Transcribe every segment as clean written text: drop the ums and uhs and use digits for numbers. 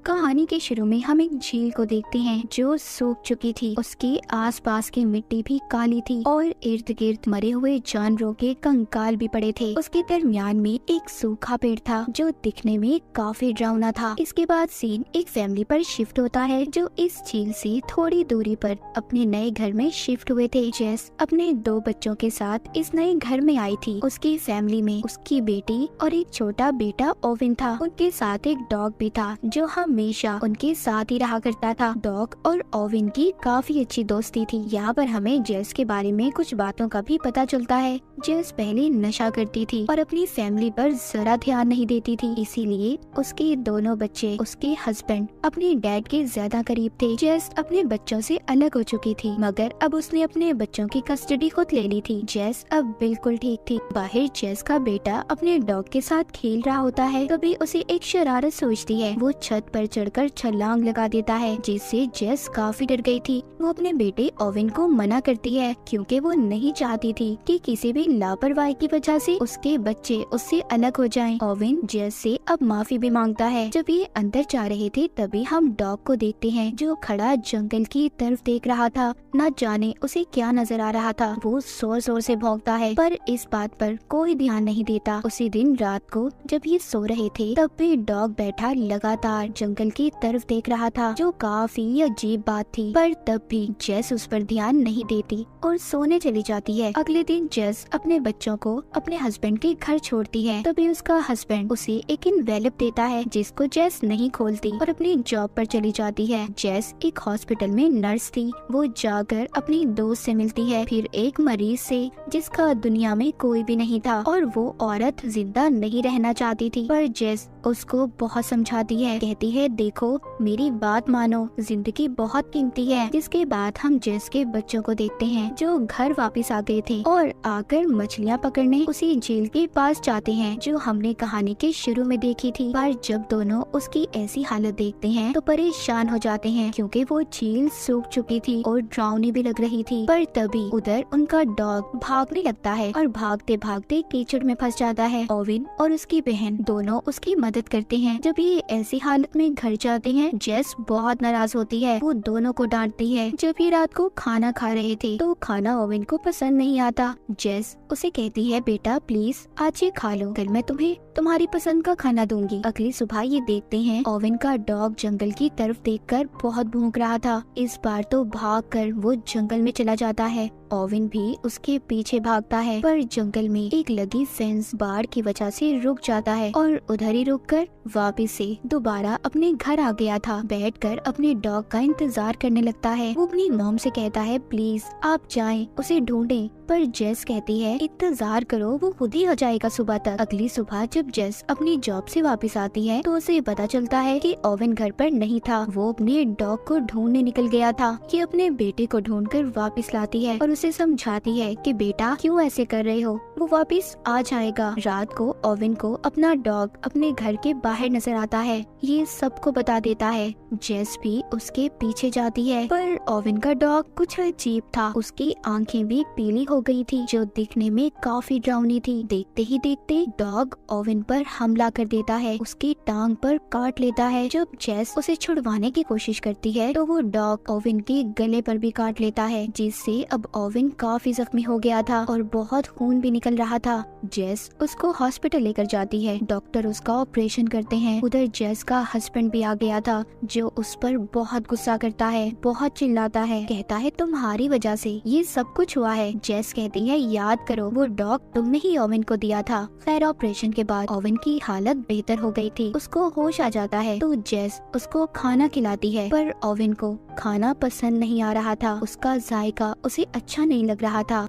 कहानी के शुरू में हम एक झील को देखते हैं जो सूख चुकी थी। उसके आसपास की मिट्टी भी काली थी और इर्द गिर्द मरे हुए जानवरों के कंकाल भी पड़े थे। उसके दरमियान में एक सूखा पेड़ था जो दिखने में काफी डरावना था। इसके बाद सीन एक फैमिली पर शिफ्ट होता है जो इस झील से थोड़ी दूरी पर अपने नए घर में शिफ्ट हुए थे। जेस अपने 2 बच्चों के साथ इस नए घर में आई थी। उसकी फैमिली में उसकी बेटी और एक छोटा बेटा ओविन था। उनके साथ एक डॉग भी था जो हमेशा उनके साथ ही रहा करता था। डॉग और ओविन की काफी अच्छी दोस्ती थी। यहाँ पर हमें जेस के बारे में कुछ बातों का भी पता चलता है। जेस पहले नशा करती थी और अपनी फैमिली पर जरा ध्यान नहीं देती थी, इसीलिए उसके दोनों बच्चे उसके हस्बैंड अपने डैड के ज्यादा करीब थे। जेस अपने बच्चों से अलग हो चुकी थी मगर अब उसने अपने बच्चों की कस्टडी खुद ले ली थी। जेस अब बिल्कुल ठीक थी। बाहर जेस का बेटा अपने डॉग के साथ खेल रहा होता है, तभी उसे एक शरारत सोचती है। वो छत पर चढ़कर छलांग लगा देता है जिससे जेस काफी डर गई थी। वो अपने बेटे ओविन को मना करती है क्योंकि वो नहीं चाहती थी कि किसी भी लापरवाही की वजह से उसके बच्चे उससे अलग हो जाएं। ओविन जेस से अब माफी भी मांगता है। जब ये अंदर जा रहे थे तभी हम डॉग को देखते हैं जो खड़ा जंगल की तरफ देख रहा था। न जाने उसे क्या नजर आ रहा था। वो जोर जोर से भौंकता है पर इस बात पर कोई ध्यान नहीं देता। उसी दिन रात को जब ये सो रहे थे तब भी डॉग बैठा लगातार जंगल की तरफ देख रहा था जो काफी अजीब बात थी। पर तब भी जेस उस पर ध्यान नहीं देती और सोने चली जाती है। अगले दिन जेस अपने बच्चों को अपने हस्बैंड के घर छोड़ती है। तभी उसका हस्बैंड उसे एक एनवेलप देता है जिसको जेस नहीं खोलती और अपनी जॉब पर चली जाती है। जेस एक हॉस्पिटल में नर्स थी। वो जाकर अपनी दोस्त से मिलती है, फिर एक मरीज से जिसका दुनिया में कोई भी नहीं था और वो औरत जिंदा नहीं रहना चाहती थी। पर जेस उसको बहुत समझाती है, कहती है देखो मेरी बात मानो, जिंदगी बहुत कीमती है। जिसके बाद हम जेस के बच्चों को देखते हैं जो घर वापस आ गए थे और आकर मछलियाँ पकड़ने उसी झील के पास जाते हैं जो हमने कहानी के शुरू में देखी थी। पर जब दोनों उसकी ऐसी हालत देखते हैं तो परेशान हो जाते हैं क्योंकि वो झील सूख चुकी थी और डरावनी भी लग रही थी। पर तभी उधर उनका डॉग भागने लगता है और भागते भागते कीचड़ में फंस जाता है। ओविन और उसकी बहन दोनों उसकी मदद करते हैं। जब ये ऐसी हालत में घर जाते हैं जेस बहुत नाराज होती है। वो दोनों को डांटती है। जब ये रात को खाना खा रहे थे तो खाना ओविन को पसंद नहीं आता। जेस उसे कहती है बेटा प्लीज आज ये खा लो, कल मैं तुम्हें तुम्हारी पसंद का खाना दूंगी। अगली सुबह ये देखते हैं ओविन का डॉग जंगल की तरफ देखकर बहुत भौंक रहा था। इस बार तो भागकर वो जंगल में चला जाता है। ओविन भी उसके पीछे भागता है पर जंगल में एक लगी फेंस बाढ़ की वजह से रुक जाता है और उधर ही रुककर वापस से दोबारा अपने घर आ गया था। बैठकर अपने डॉग का इंतजार करने लगता है। वो अपनी मॉम से कहता है प्लीज आप जाएं उसे ढूंढें, पर जेस कहती है इंतजार करो वो खुद ही आ जाएगा सुबह तक। अगली सुबह जब जेस अपनी जॉब से वापस आती है तो उसे पता चलता है कि ओविन घर पर नहीं था। वो अपने डॉग को ढूंढने निकल गया था। ये अपने बेटे को ढूंढकर वापस लाती है और उसे समझाती है कि बेटा क्यों ऐसे कर रहे हो, वो वापस आ जाएगा। रात को ओविन को अपना डॉग अपने घर के बाहर नजर आता है। ये सबको बता देता है। जेस भी उसके पीछे जाती है पर ओविन का डॉग कुछ अजीब था। उसकी आंखें भी पीली हो गई थी जो दिखने में काफी डरावनी थी। देखते ही देखते डॉग ओविन पर हमला कर देता है, उसकी टांग पर काट लेता है। जब जेस उसे छुड़वाने की कोशिश करती है तो वो डॉग ओविन के गले पर भी काट लेता है जिससे अब ओविन काफी जख्मी हो गया था और बहुत खून भी निकल रहा था। जेस उसको हॉस्पिटल लेकर जाती है। डॉक्टर उसका ऑपरेशन करते हैं। उधर जेस का हस्बैंड भी आ गया था जो उस पर बहुत गुस्सा करता है, बहुत चिल्लाता है, कहता है तुम्हारी वजह से ये सब कुछ हुआ है। जेस कहती है याद करो वो डॉग तुमने ही ओविन को दिया था। खैर ऑपरेशन के बाद ओविन की हालत बेहतर हो गई थी। उसको होश आ जाता है तो जेस उसको खाना खिलाती है पर ओविन को खाना पसंद नहीं आ रहा था। उसका जायका उसे अच्छा नहीं लग रहा था।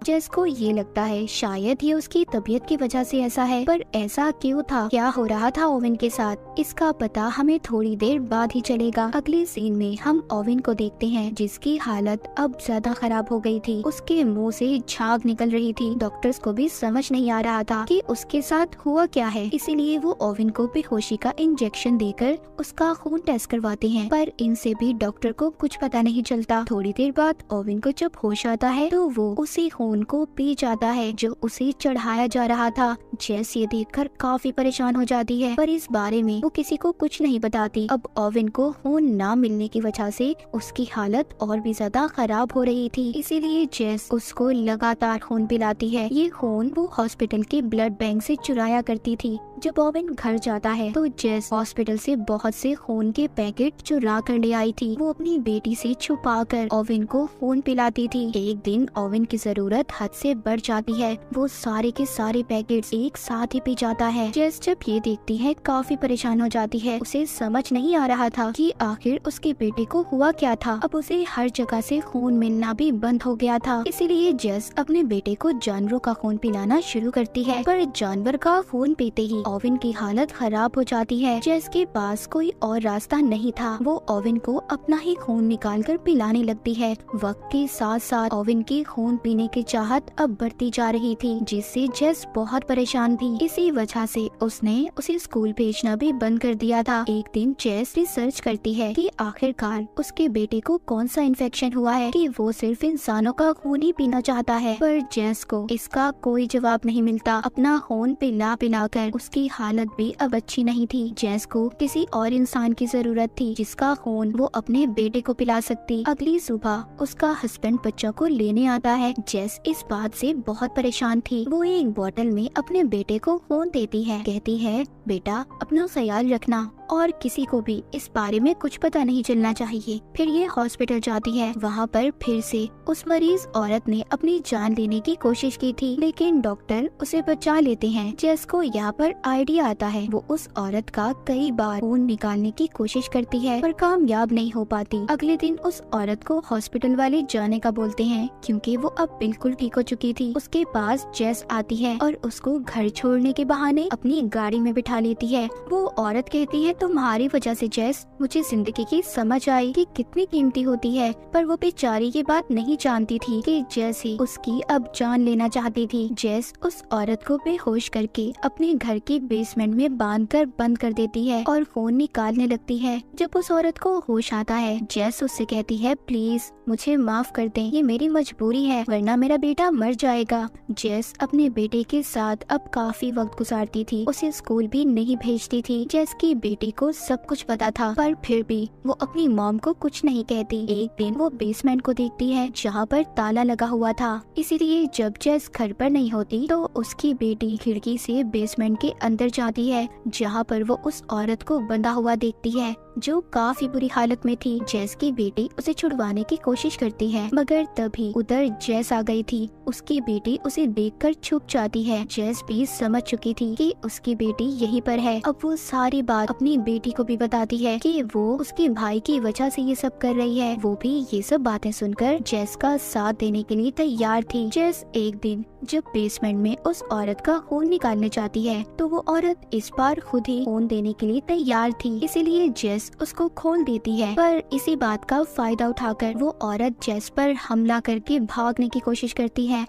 जेस को ये लगता है शायद ये उसकी तबीयत की वजह से ऐसा है, पर ऐसा क्यों था, क्या हो रहा था ओविन के साथ, इसका पता हमें थोड़ी देर बाद ही चलेगा। अगले सीन में हम ओविन को देखते हैं जिसकी हालत अब ज्यादा खराब हो गई थी। उसके मुंह से झाग निकल रही थी। डॉक्टर्स को भी समझ नहीं आ रहा था कि उसके साथ हुआ क्या है, इसीलिए वो ओविन को बेहोशी का इंजेक्शन देकर उसका खून टेस्ट करवाते हैं, पर इनसे भी डॉक्टर को कुछ पता नहीं चलता। थोड़ी देर बाद ओविन को जब होश आता है तो वो उसी खून खून को पी जाता है जो उसे चढ़ाया जा रहा था। जेस ये देखकर काफी परेशान हो जाती है, पर इस बारे में वो किसी को कुछ नहीं बताती। अब ओवेन को खून ना मिलने की वजह से उसकी हालत और भी ज्यादा खराब हो रही थी, इसीलिए जेस उसको लगातार खून पिलाती है। ये खून वो हॉस्पिटल के ब्लड बैंक से चुराया करती थी। जब ओवेन घर जाता है तो जेस हॉस्पिटल से बहुत से खून के पैकेट चुरा कर ले आई थी। वो अपनी बेटी से छुपाकर ओवेन को खून पिलाती थी। एक दिन ओवेन की जरूरत हद से बढ़ जाती है, वो सारे के सारे पैकेट्स एक साथ ही पी जाता है। जेस जब ये देखती है काफी परेशान हो जाती है। उसे समझ नहीं आ रहा था कि आखिर उसके बेटे को हुआ क्या था। अब उसे हर जगह से खून मिलना भी बंद हो गया था, इसीलिए जेस अपने बेटे को जानवरों का खून पिलाना शुरू करती है। पर जानवर का खून पीते ही ओवेन की हालत खराब हो जाती है। जेस के पास कोई और रास्ता नहीं था, वो ओवेन को अपना ही खून निकालकर पिलाने लगती है। वक्त के साथ साथ ओवेन की खून पीने की चाहत अब बढ़ती जा रही थी, जिससे जेस बहुत परेशान थी। इसी वजह से उसने उसे स्कूल भेजना भी बंद कर दिया था। एक दिन जेस रिसर्च करती है कि आखिरकार उसके बेटे को कौन सा इन्फेक्शन हुआ है कि वो सिर्फ इंसानों का खून ही पीना चाहता है। पर जेस को इसका कोई जवाब नहीं मिलता। अपना खून पिला पिलाकर उसकी हालत भी अब अच्छी नहीं थी। जेस को किसी और इंसान की जरूरत थी जिसका खून वो अपने बेटे को पिला सकती। अगली सुबह उसका हस्बैंड बच्चा को लेने आता है। जेस इस बात से बहुत परेशान थी। वो एक बोतल में अपने बेटे को खून देती है, कहती है बेटा अपना ख्याल रखना और किसी को भी इस बारे में कुछ पता नहीं चलना चाहिए। फिर ये हॉस्पिटल जाती है। वहाँ पर फिर से उस मरीज औरत ने अपनी जान लेने की कोशिश की थी, लेकिन डॉक्टर उसे बचा लेते हैं। जेस को यहाँ पर आइडिया आता है। वो उस औरत का कई बार खून निकालने की कोशिश करती है पर कामयाब नहीं हो पाती। अगले दिन उस औरत को हॉस्पिटल वाले जाने का बोलते हैं क्योंकि वो अब बिल्कुल ठीक हो चुकी थी। उसके पास जेस आती है और उसको घर छोड़ने के बहाने अपनी गाड़ी में बिठा लेती है। वो औरत कहती है तुम्हारी वजह से जेस मुझे जिंदगी की समझ आई कि कितनी कीमती होती है। पर वो बेचारी ये बात नहीं जानती थी कि जेस ही उसकी अब जान लेना चाहती थी। जेस उस औरत को बेहोश करके अपने घर के बेसमेंट में बांधकर बंद कर देती है और खून निकालने लगती है। जब उस औरत को होश आता है जेस उससे कहती है प्लीज मुझे माफ कर दें, ये मेरी मजबूरी है वरना मेरा बेटा मर जाएगा। जेस अपने बेटे के साथ अब काफी वक्त गुजारती थी। उसे स्कूल भी नहीं भेजती थी। जेस की बेटी को सब कुछ पता था पर फिर भी वो अपनी मॉम को कुछ नहीं कहती। एक दिन वो बेसमेंट को देखती है जहाँ पर ताला लगा हुआ था, इसीलिए जब जेस घर पर नहीं होती तो उसकी बेटी खिड़की से बेसमेंट के अंदर जाती है जहाँ पर वो उस औरत को बंधा हुआ देखती है जो काफी बुरी हालत में थी। जेस की बेटी उसे छुड़वाने की कोशिश करती है मगर तभी उधर जेस आ गई थी। उसकी बेटी उसे देखकर छुप जाती है। जेस भी समझ चुकी थी कि उसकी बेटी यहीं पर है। अब वो सारी बात अपनी बेटी को भी बताती है कि वो उसके भाई की वजह से ये सब कर रही है। वो भी ये सब बातें सुनकर जेस का साथ देने के लिए तैयार थी। जेस एक दिन जब बेसमेंट में उस औरत का खून निकालने जाती है तो वो औरत इस बार खुद ही खून देने के लिए तैयार थी, इसीलिए जेस उसको खोल देती है। पर इसी बात का फायदा उठाकर वो औरत जेस पर हमला करके भागने की कोशिश करती है।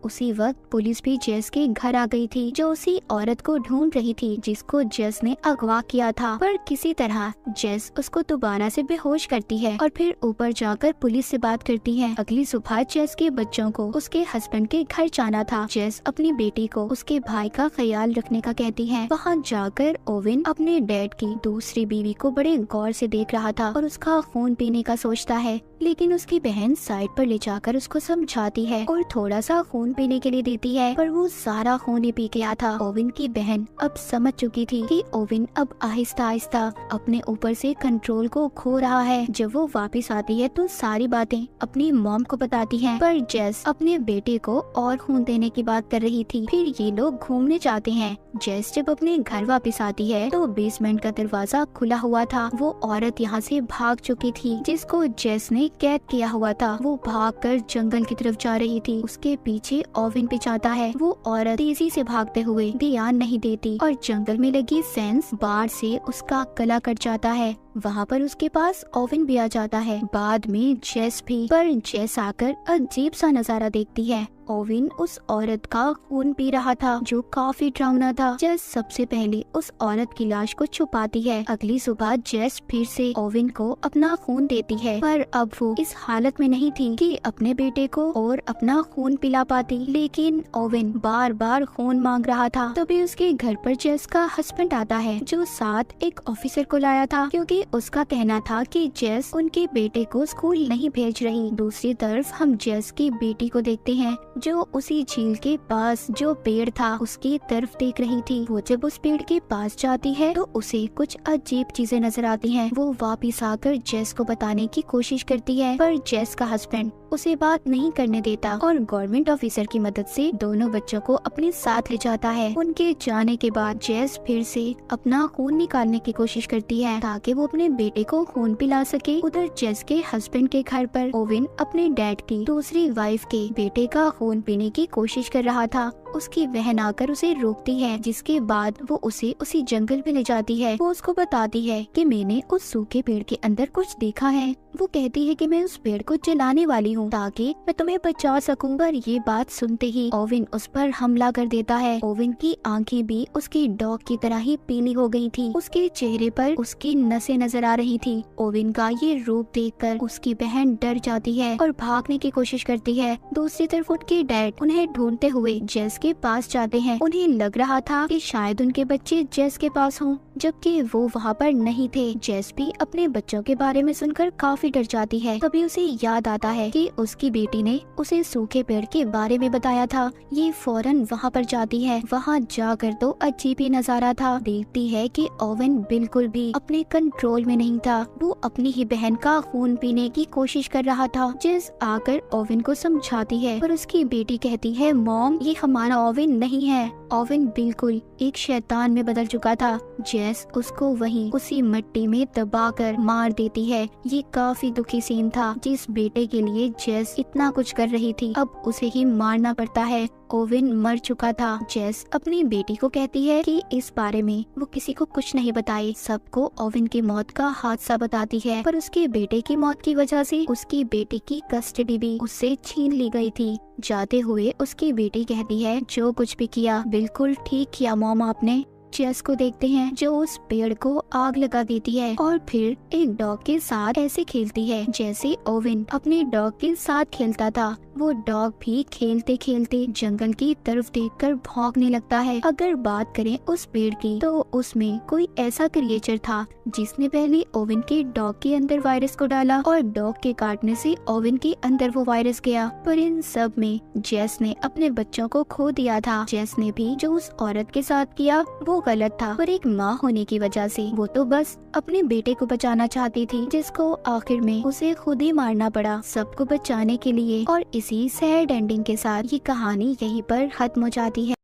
उसी वक्त पुलिस भी जेस के घर आ गई थी जो उसी औरत को ढूंढ रही थी जिसको जेस ने अगवा किया था। पर किसी तरह जेस उसको दोबारा से बेहोश करती है और फिर ऊपर जाकर पुलिस से बात करती है। अगली सुबह जेस के बच्चों को उसके हस्बैंड के घर जाना था। जेस अपनी बेटी को उसके भाई का ख्याल रखने का कहती है। वहाँ जाकर ओवेन अपने डैड की दूसरी बीवी को बड़े गौर से देख रहा था और उसका खून पीने का सोचता है, लेकिन उसकी बहन साइड पर ले जाकर उसको समझाती है और थोड़ा सा खून पीने के लिए देती है पर वो सारा खून ही पी गया था। ओवेन की बहन अब समझ चुकी थी कि ओवेन अब आहिस्ता आहिस्ता अपने ऊपर से कंट्रोल को खो रहा है। जब वो वापस आती है तो सारी बातें अपनी मॉम को बताती है पर जेस अपने बेटे को और खून देने की बात कर रही थी। फिर ये लोग घूमने जाते हैं। जेस जब अपने घर वापस आती है तो बेसमेंट का दरवाजा खुला हुआ था। वो औरत यहाँ से भाग चुकी थी जिसको जेस ने कैद किया हुआ था। वो भागकर जंगल की तरफ जा रही थी। उसके पीछे ओवेन भी जाता है। वो औरत तेजी से भागते हुए ध्यान नहीं देती और जंगल में लगी फेंस बाढ़ से उसका गला कट जाता है। वहाँ पर उसके पास ओवेन भी आ जाता है। बाद में जेस भी, पर जेस आकर अजीब सा नजारा देखती है। ओवेन उस औरत का खून पी रहा था जो काफी डरावना था। जेस सबसे पहले उस औरत की लाश को छुपाती है। अगली सुबह जेस फिर से ओवेन को अपना खून देती है, पर अब वो इस हालत में नहीं थी कि अपने बेटे को और अपना खून पिला पाती। लेकिन ओवेन बार बार खून मांग रहा था। तभी उसके घर पर जेस का हस्बैंड आता है जो साथ एक ऑफिसर को लाया था, क्योंकि उसका कहना था कि जेस उनके बेटे को स्कूल नहीं भेज रही। दूसरी तरफ हम जेस की बेटी को देखते हैं जो उसी झील के पास जो पेड़ था उसकी तरफ देख रही थी। वो जब उस पेड़ के पास जाती है तो उसे कुछ अजीब चीजें नजर आती हैं। वो वापस आकर जेस को बताने की कोशिश करती है, पर जेस का हस्बैंड उसे बात नहीं करने देता और गवर्नमेंट ऑफिसर की मदद से दोनों बच्चों को अपने साथ ले जाता है। उनके जाने के बाद जेस फिर से अपना खून निकालने की कोशिश करती है ताकि वो अपने बेटे को खून पिला सके। उधर जेस के हस्बैंड के घर पर ओवेन अपने डैड की दूसरी वाइफ के बेटे का खून पीने की कोशिश कर रहा था। उसकी बहन आकर उसे रोकती है, जिसके बाद वो उसे उसी जंगल में ले जाती है। वो उसको बताती है कि मैंने उस सूखे पेड़ के अंदर कुछ देखा है। वो कहती है कि मैं उस पेड़ को जलाने वाली हूँ ताकि मैं तुम्हें बचा सकूं। पर ये बात सुनते ही ओवेन उस पर हमला कर देता है। ओवेन की आंखें भी उसके डॉग की तरह ही पीली हो गई थी। उसके चेहरे पर उसकी नसें नजर आ रही थी। ओवेन का ये रूप देखकर उसकी बहन डर जाती है और भागने की कोशिश करती है। दूसरी तरफ उनके डैड उन्हें ढूंढते हुए जेस के पास जाते हैं। उन्हें लग रहा था कि शायद उनके बच्चे जेस के पास हों, जबकि वो वहाँ पर नहीं थे। जेस भी अपने बच्चों के बारे में सुनकर काफी डर जाती है। तभी उसे याद आता है कि उसकी बेटी ने उसे सूखे पेड़ के बारे में बताया था। ये फौरन वहाँ पर जाती है। वहाँ जाकर तो अजीब ही नजारा था। देखती है कि ओवेन बिल्कुल भी अपने कंट्रोल में नहीं था। वो अपनी ही बहन का खून पीने की कोशिश कर रहा था। जेस आकर ओवेन को समझाती है, पर उसकी बेटी कहती है, मॉम ये हमारा ओवेन नहीं है। ओवेन बिल्कुल एक शैतान में बदल चुका था। जेस उसको वहीं उसी मिट्टी में दबाकर मार देती है। ये काफी दुखी सीन था। जिस बेटे के लिए जेस इतना कुछ कर रही थी अब उसे ही मारना पड़ता है। ओवेन मर चुका था। जेस अपनी बेटी को कहती है कि इस बारे में वो किसी को कुछ नहीं बताए। सबको ओवेन की मौत का हादसा बताती है, पर उसके बेटे की मौत की वजह से उसकी बेटी की कस्टडी भी उससे छीन ली गई थी। जाते हुए उसकी बेटी कहती है, जो कुछ भी किया बिल्कुल ठीक किया मॉम आपने। जेस को देखते हैं जो उस पेड़ को आग लगा देती है और फिर एक डॉग के साथ ऐसे खेलती है जैसे ओवेन अपने डॉग के साथ खेलता था। वो डॉग भी खेलते खेलते जंगल की तरफ देखकर भौंकने लगता है। अगर बात करें उस पेड़ की तो उसमें कोई ऐसा क्रिएचर था जिसने पहले ओवेन के डॉग के अंदर वायरस को डाला और डॉग के काटने से ओवेन के अंदर वो वायरस गया। पर इन सब में जेस ने अपने बच्चों को खो दिया था। जेस ने भी जो उस औरत के साथ किया वो गलत था, पर एक माँ होने की वजह से वो तो बस अपने बेटे को बचाना चाहती थी, जिसको आखिर में उसे खुद ही मारना पड़ा सबको बचाने के लिए। और इसी सैड एंडिंग के साथ ये कहानी यहीं पर खत्म हो जाती है।